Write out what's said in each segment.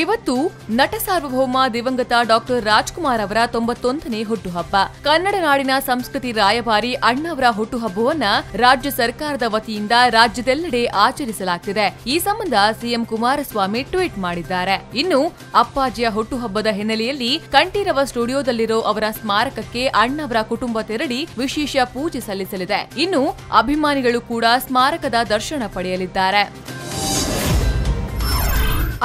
ಇವತ್ತು ನಟ ಸಾರ್ವಭೌಮ ದಿವಂಗತ ಡಾಕ್ಟರ್ ರಾಜ್ಕುಮಾರ್ ಅವರ 91ನೇ ಹುಟ್ಟುಹಬ್ಬ. ಕನ್ನಡ ನಾಡಿನ ಸಂಸ್ಕೃತಿ ರಾಯಭಾರಿ ಅಣ್ಣವರ ಹುಟ್ಟುಹಬ್ಬವನ್ನ ರಾಜ್ಯ ಸರ್ಕಾರದ ವತಿಯಿಂದ ರಾಜ್ಯದೆಲ್ಲೆಡೆ ಆಚರಿಸಲಾಗುತ್ತಿದೆ. ಈ ಸಂಬಂಧ ಸಿಎಂ ಕುಮಾರಸ್ವಾಮಿ ಟ್ವೀಟ್ ಮಾಡಿದ್ದಾರೆ. ಇನ್ನು ಅಪ್ಪಾಜಿಯ ಹುಟ್ಟುಹಬ್ಬದ ಹಿನ್ನೆಲೆಯಲ್ಲಿ ಕಂಠೀರವ ಸ್ಟುಡಿಯೋದಲ್ಲಿರೋ ಅವರ ಸ್ಮಾರಕಕ್ಕೆ ಅಣ್ಣವರ ಕುಟುಂಬ ತೆರಳಿ ವಿಶೇಷ ಪೂಜೆ ಸಲ್ಲಿಸಲಿದೆ. ಇನ್ನು ಅಭಿಮಾನಿಗಳು ಕೂಡ ಸ್ಮಾರಕದ ದರ್ಶನ ಪಡೆಯಲಿದ್ದಾರೆ.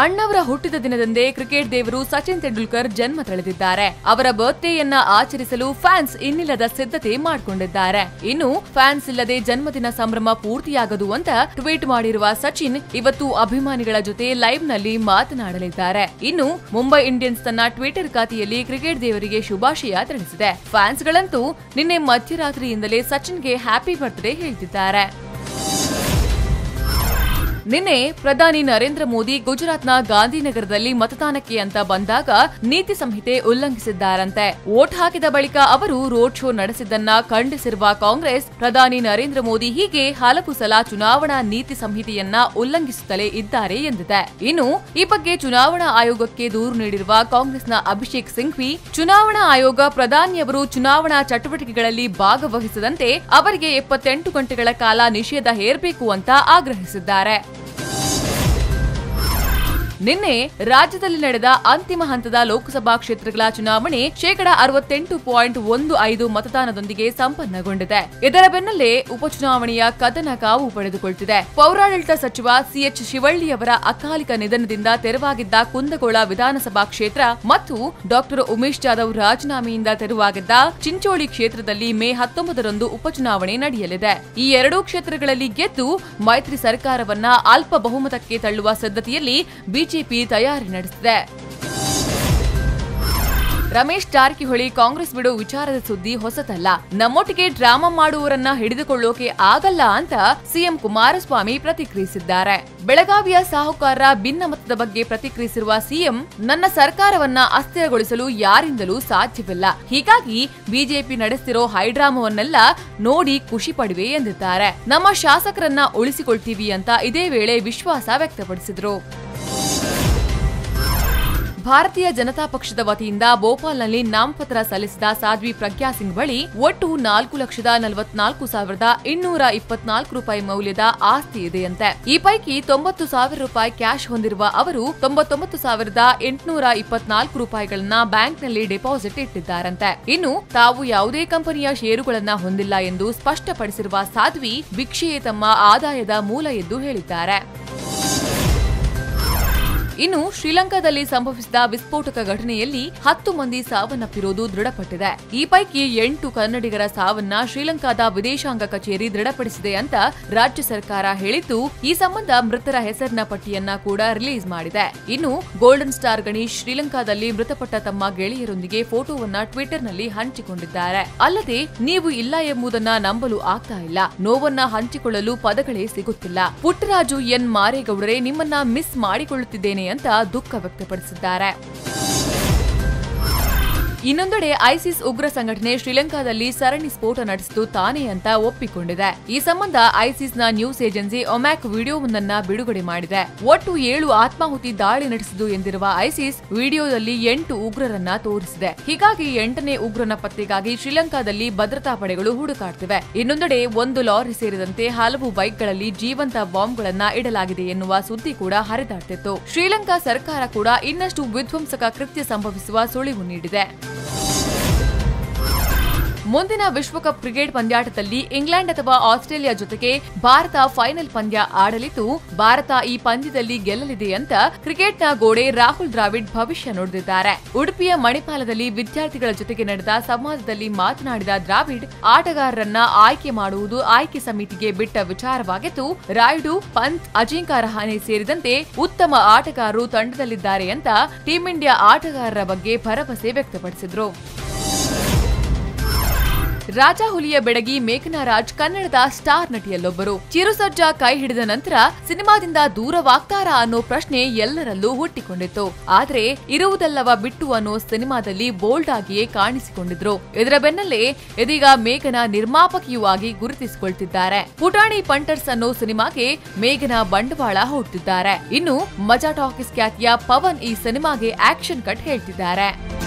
ಅಣ್ಣವರ ಹುಟ್ಟಿದ ದಿನದಂದೇ ಕ್ರಿಕೆಟ್ ದೇವರು ಸಚಿನ್ ತೆಂಡೂಲ್ಕರ್ ಜನ್ಮ ತಳೆದಿದ್ದಾರೆ. ಅವರ ಬರ್ತ್ಡೇಯನ್ನ ಆಚರಿಸಲು ಫ್ಯಾನ್ಸ್ ಇನ್ನಿಲ್ಲದ ಸಿದ್ಧತೆ ಮಾಡಿಕೊಂಡಿದ್ದಾರೆ. ಇನ್ನು ಫ್ಯಾನ್ಸ್ ಇಲ್ಲದೆ ಜನ್ಮದಿನ ಸಂಭ್ರಮ ಪೂರ್ತಿಯಾಗದು ಅಂತ ಟ್ವೀಟ್ ಮಾಡಿರುವ ಸಚಿನ್ ಇವತ್ತು ಅಭಿಮಾನಿಗಳ ಜೊತೆ ಲೈವ್ ನಲ್ಲಿ ಮಾತನಾಡಲಿದ್ದಾರೆ. ಇನ್ನು ಮುಂಬೈ ಇಂಡಿಯನ್ಸ್ ತನ್ನ ಟ್ವಿಟರ್ ಖಾತೆಯಲ್ಲಿ ಕ್ರಿಕೆಟ್ ದೇವರಿಗೆ ಶುಭಾಶಯ ತಿಳಿಸಿದೆ. ಫ್ಯಾನ್ಸ್ಗಳಂತೂ ನಿನ್ನೆ ಮಧ್ಯರಾತ್ರಿಯಿಂದಲೇ ಸಚಿನ್ಗೆ ಹ್ಯಾಪಿ ಬರ್ತ್ಡೇ ಹೇಳ್ತಿದ್ದಾರೆ. ನಿನ್ನೆ ಪ್ರಧಾನಿ ನರೇಂದ್ರ ಮೋದಿ ಗುಜರಾತ್ನ ಗಾಂಧಿನಗರದಲ್ಲಿ ಮತದಾನಕ್ಕೆ ಅಂತ ಬಂದಾಗ ನೀತಿ ಸಂಹಿತೆ ಉಲ್ಲಂಘಿಸಿದ್ದಾರಂತೆ. ವೋಟ್ ಹಾಕಿದ ಬಳಿಕ ಅವರು ರೋಡ್ ಶೋ ನಡೆಸಿದ್ದನ್ನ ಖಂಡಿಸಿರುವ ಕಾಂಗ್ರೆಸ್, ಪ್ರಧಾನಿ ನರೇಂದ್ರ ಮೋದಿ ಹೀಗೆ ಹಲವು ಸಲ ಚುನಾವಣಾ ನೀತಿ ಸಂಹಿತೆಯನ್ನ ಉಲ್ಲಂಘಿಸುತ್ತಲೇ ಇದ್ದಾರೆ ಎಂದಿದೆ. ಇನ್ನು ಈ ಬಗ್ಗೆ ಚುನಾವಣಾ ಆಯೋಗಕ್ಕೆ ದೂರು ನೀಡಿರುವ ಕಾಂಗ್ರೆಸ್ನ ಅಭಿಷೇಕ್ ಸಿಂಘ್ವಿ, ಚುನಾವಣಾ ಆಯೋಗ ಪ್ರಧಾನಿಯವರು ಚುನಾವಣಾ ಚಟುವಟಿಕೆಗಳಲ್ಲಿ ಭಾಗವಹಿಸದಂತೆ ಅವರಿಗೆ 78 ಗಂಟೆಗಳ ಕಾಲ ನಿಷೇಧ ಹೇರಬೇಕು ಅಂತ ಆಗ್ರಹಿಸಿದ್ದಾರೆ. ನಿನ್ನೆ ರಾಜ್ಯದಲ್ಲಿ ನಡೆದ ಅಂತಿಮ ಹಂತದ ಲೋಕಸಭಾ ಕ್ಷೇತ್ರಗಳ ಚುನಾವಣೆ 68.15% ಮತದಾನದೊಂದಿಗೆ ಸಂಪನ್ನಗೊಂಡಿದೆ. ಇದರ ಬೆನ್ನಲ್ಲೇ ಉಪಚುನಾವಣೆಯ ಕದನ ಕಾವು ಪಡೆದುಕೊಳ್ಳುತ್ತಿದೆ. ಪೌರಾಡಳಿತ ಸಚಿವ ಸಿಎಚ್ ಶಿವಳ್ಳಿ ಅವರ ಅಕಾಲಿಕ ನಿಧನದಿಂದ ತೆರವಾಗಿದ್ದ ಕುಂದಗೋಳ ವಿಧಾನಸಭಾ ಕ್ಷೇತ್ರ ಮತ್ತು ಡಾಕ್ಟರ್ ಉಮೇಶ್ ಜಾಧವ್ ರಾಜೀನಾಮೆಯಿಂದ ತೆರವಾಗಿದ್ದ ಚಿಂಚೋಳಿ ಕ್ಷೇತ್ರದಲ್ಲಿ ಮೇ 19ರಂದು ಉಪಚುನಾವಣೆ ನಡೆಯಲಿದೆ. ಈ ಎರಡೂ ಕ್ಷೇತ್ರಗಳಲ್ಲಿ ಗೆದ್ದು ಮೈತ್ರಿ ಸರ್ಕಾರವನ್ನ ಅಲ್ಪ ಬಹುಮತಕ್ಕೆ ತಳ್ಳುವ ಸಿದ್ಧತೆಯಲ್ಲಿ ಬಿಜೆಪಿ ತಯಾರಿ ನಡೆಸಿದೆ. ರಮೇಶ್ ಜಾರಕಿಹೊಳಿ ಕಾಂಗ್ರೆಸ್ ಬಿಡು ವಿಚಾರದ ಸುದ್ದಿ ಹೊಸತಲ್ಲ. ನಮ್ಮೊಟ್ಟಿಗೆ ಡ್ರಾಮಾ ಮಾಡುವವರನ್ನ ಹಿಡಿದುಕೊಳ್ಳೋಕೆ ಆಗಲ್ಲ ಅಂತ ಸಿಎಂ ಕುಮಾರಸ್ವಾಮಿ ಪ್ರತಿಕ್ರಿಯಿಸಿದ್ದಾರೆ. ಬೆಳಗಾವಿಯ ಸಾಹುಕಾರರ ಭಿನ್ನಮತದ ಬಗ್ಗೆ ಪ್ರತಿಕ್ರಿಯಿಸಿರುವ ಸಿಎಂ, ನನ್ನ ಸರ್ಕಾರವನ್ನ ಅಸ್ಥಿರಗೊಳಿಸಲು ಯಾರಿಂದಲೂ ಸಾಧ್ಯವಿಲ್ಲ. ಹೀಗಾಗಿ ಬಿಜೆಪಿ ನಡೆಸ್ತಿರೋ ಹೈಡ್ರಾಮವನ್ನೆಲ್ಲ ನೋಡಿ ಖುಷಿ ಪಡುವೆ ಎಂದಿದ್ದಾರೆ. ನಮ್ಮ ಶಾಸಕರನ್ನ ಉಳಿಸಿಕೊಳ್ತೀವಿ ಅಂತ ಇದೇ ವೇಳೆ ವಿಶ್ವಾಸ ವ್ಯಕ್ತಪಡಿಸಿದರು. ಭಾರತೀಯ ಜನತಾ ಪಕ್ಷದ ವತಿಯಿಂದ ಭೋಪಾಲ್ನಲ್ಲಿ ನಾಮಪತ್ರ ಸಲ್ಲಿಸಿದ ಸಾಧ್ವಿ ಪ್ರಜ್ಞಾ ಸಿಂಗ್ ಬಳಿ ಒಟ್ಟು 4,44,224 ರೂಪಾಯಿ ಮೌಲ್ಯದ ಆಸ್ತಿ ಇದೆಯಂತೆ. ಈ ಪೈಕಿ 90,000 ರೂಪಾಯಿ ಕ್ಯಾಶ್ ಹೊಂದಿರುವ ಅವರು 99,824 ರೂಪಾಯಿಗಳನ್ನ ಬ್ಯಾಂಕ್ನಲ್ಲಿ ಡೆಪಾಸಿಟ್ ಇಟ್ಟಿದ್ದಾರಂತೆ. ಇನ್ನು ತಾವು ಯಾವುದೇ ಕಂಪನಿಯ ಷೇರುಗಳನ್ನ ಹೊಂದಿಲ್ಲ ಎಂದು ಸ್ಪಷ್ಟಪಡಿಸಿರುವ ಸಾಧ್ವಿ, ಭಿಕ್ಷೆಯೇ ತಮ್ಮ ಆದಾಯದ ಮೂಲ ಎಂದು ಹೇಳಿದ್ದಾರೆ. ಇನ್ನು ಶ್ರೀಲಂಕಾದಲ್ಲಿ ಸಂಭವಿಸಿದ ವಿಸ್ಫೋಟಕ ಘಟನೆಯಲ್ಲಿ 10 ಮಂದಿ ಸಾವನ್ನಪ್ಪಿರುವುದು ದೃಢಪಟ್ಟಿದೆ. ಈ ಪೈಕಿ 8 ಕನ್ನಡಿಗರ ಸಾವನ್ನ ಶ್ರೀಲಂಕಾದ ವಿದೇಶಾಂಗ ಕಚೇರಿ ದೃಢಪಡಿಸಿದೆ ಅಂತ ರಾಜ್ಯ ಸರ್ಕಾರ ಹೇಳಿದ್ದು, ಈ ಸಂಬಂಧ ಮೃತರ ಹೆಸರಿನ ಪಟ್ಟಿಯನ್ನ ಕೂಡ ರಿಲೀಸ್ ಮಾಡಿದೆ. ಇನ್ನು ಗೋಲ್ಡನ್ ಸ್ಟಾರ್ ಗಣೇಶ್ ಶ್ರೀಲಂಕಾದಲ್ಲಿ ಮೃತಪಟ್ಟ ತಮ್ಮ ಗೆಳೆಯರೊಂದಿಗೆ ಫೋಟೋವನ್ನ ಟ್ವಿಟರ್ನಲ್ಲಿ ಹಂಚಿಕೊಂಡಿದ್ದಾರೆ. ಅಲ್ಲದೆ, ನೀವು ಇಲ್ಲ ಎಂಬುದನ್ನ ನಂಬಲು ಆಗ್ತಾ ಇಲ್ಲ, ನೋವನ್ನ ಹಂಚಿಕೊಳ್ಳಲು ಪದಗಳೇ ಸಿಗುತ್ತಿಲ್ಲ, ಪುಟ್ಟರಾಜು ಎನ್ ಮಾರೇಗೌಡರೇ ನಿಮ್ಮನ್ನ ಮಿಸ್ ಮಾಡಿಕೊಳ್ಳುತ್ತಿದ್ದೇನೆ ಅಂತ ದುಃಖ ವ್ಯಕ್ತಪಡಿಸಿದ್ದಾರೆ. ಇನ್ನೊಂದೆಡೆ ಐಸಿಸ್ ಉಗ್ರ ಸಂಘಟನೆ ಶ್ರೀಲಂಕಾದಲ್ಲಿ ಸರಣಿ ಸ್ಫೋಟ ನಡೆಸಿದ್ದು ತಾನೇ ಅಂತ ಒಪ್ಪಿಕೊಂಡಿದೆ. ಈ ಸಂಬಂಧ ಐಸಿಸ್ನ ನ್ಯೂಸ್ ಏಜೆನ್ಸಿ ಒಮ್ಯಾಕ್ ವಿಡಿಯೋವೊಂದನ್ನ ಬಿಡುಗಡೆ ಮಾಡಿದೆ. ಒಟ್ಟು 7 ಆತ್ಮಾಹುತಿ ದಾಳಿ ನಡೆಸಿದ್ದು ಎಂದಿರುವ ಐಸಿಸ್ ವಿಡಿಯೋದಲ್ಲಿ 8 ಉಗ್ರರನ್ನ ತೋರಿಸಿದೆ. ಹೀಗಾಗಿ 8ನೇ ಉಗ್ರನ ಪತ್ತೆಗಾಗಿ ಶ್ರೀಲಂಕಾದಲ್ಲಿ ಭದ್ರತಾ ಪಡೆಗಳು ಹುಡುಕಾಡ್ತಿವೆ. ಇನ್ನೊಂದೆಡೆ ಒಂದು ಲಾರಿ ಸೇರಿದಂತೆ ಹಲವು ಬೈಕ್ಗಳಲ್ಲಿ ಜೀವಂತ ಬಾಂಬ್ಗಳನ್ನ ಇಡಲಾಗಿದೆ ಎನ್ನುವ ಸುದ್ದಿ ಕೂಡ ಹರಿದಾಡ್ತಿತ್ತು. ಶ್ರೀಲಂಕಾ ಸರ್ಕಾರ ಕೂಡ ಇನ್ನಷ್ಟು ವಿಧ್ವಂಸಕ ಕೃತ್ಯ ಸಂಭವಿಸುವ ಸುಳಿವು ನೀಡಿದೆ. ಮುಂದಿನ ವಿಶ್ವಕಪ್ ಕ್ರಿಕೆಟ್ ಪಂದ್ಯಾಟದಲ್ಲಿ ಇಂಗ್ಲೆಂಡ್ ಅಥವಾ ಆಸ್ಟ್ರೇಲಿಯಾ ಜೊತೆಗೆ ಭಾರತ ಫೈನಲ್ ಪಂದ್ಯ ಆಡಲಿದ್ದು, ಭಾರತ ಈ ಪಂದ್ಯದಲ್ಲಿ ಗೆಲ್ಲಲಿದೆ ಅಂತ ಕ್ರಿಕೆಟ್ನ ಗೋಡೆ ರಾಹುಲ್ ದ್ರಾವಿಡ್ ಭವಿಷ್ಯ ನುಡಿದಿದ್ದಾರೆ. ಉಡುಪಿಯ ಮಣಿಪಾಲದಲ್ಲಿ ವಿದ್ಯಾರ್ಥಿಗಳ ಜೊತೆಗೆ ನಡೆದ ಸಂವಾದದಲ್ಲಿ ಮಾತನಾಡಿದ ದ್ರಾವಿಡ್, ಆಟಗಾರರನ್ನ ಆಯ್ಕೆ ಮಾಡುವುದು ಆಯ್ಕೆ ಸಮಿತಿಗೆ ಬಿಟ್ಟ ವಿಚಾರವಾಗಿದ್ದು, ರಾಯುಡು, ಪಂತ್, ಅಜಿಂಕ್ಯ ರಹಾನೆ ಸೇರಿದಂತೆ ಉತ್ತಮ ಆಟಗಾರರು ತಂಡದಲ್ಲಿದ್ದಾರೆ ಅಂತ ಟೀಂ ಇಂಡಿಯಾ ಆಟಗಾರರ ಬಗ್ಗೆ ಭರವಸೆ ವ್ಯಕ್ತಪಡಿಸಿದ್ರು. ರಾಜ ಹುಲಿಯ ಬೆಡಗಿ ಮೇಘನಾ ರಾಜ್ ಕನ್ನಡದ ಸ್ಟಾರ್ ನಟಿಯಲ್ಲೊಬ್ಬರು. ಚಿರುಸರ್ಜಾ ಕೈ ಹಿಡಿದ ನಂತರ ಸಿನಿಮಾದಿಂದ ದೂರವಾಗ್ತಾರಾ ಅನ್ನೋ ಪ್ರಶ್ನೆ ಎಲ್ಲರಲ್ಲೂ ಹುಟ್ಟಿಕೊಂಡಿತ್ತು. ಆದ್ರೆ ಇರುವುದೆಲ್ಲವ ಬಿಟ್ಟು ಅನ್ನೋ ಸಿನಿಮಾದಲ್ಲಿ ಬೋಲ್ಡ್ ಆಗಿಯೇ ಕಾಣಿಸಿಕೊಂಡಿದ್ರು. ಇದರ ಬೆನ್ನಲ್ಲೇ ಇದೀಗ ಮೇಘನಾ ನಿರ್ಮಾಪಕಿಯೂ ಆಗಿ ಗುರುತಿಸಿಕೊಳ್ತಿದ್ದಾರೆ. ಪುಟಾಣಿ ಪಂಟರ್ಸ್ ಅನ್ನೋ ಸಿನಿಮಾಗೆ ಮೇಘನಾ ಬಂಡವಾಳ ಹೂಡ್ತಿದ್ದಾರೆ. ಇನ್ನು ಮಜಾ ಟಾಕೀಸ್ ಖ್ಯಾತಿಯ ಪವನ್ ಈ ಸಿನಿಮಾಗೆ ಆಕ್ಷನ್ ಕಟ್ ಹೇಳ್ತಿದ್ದಾರೆ.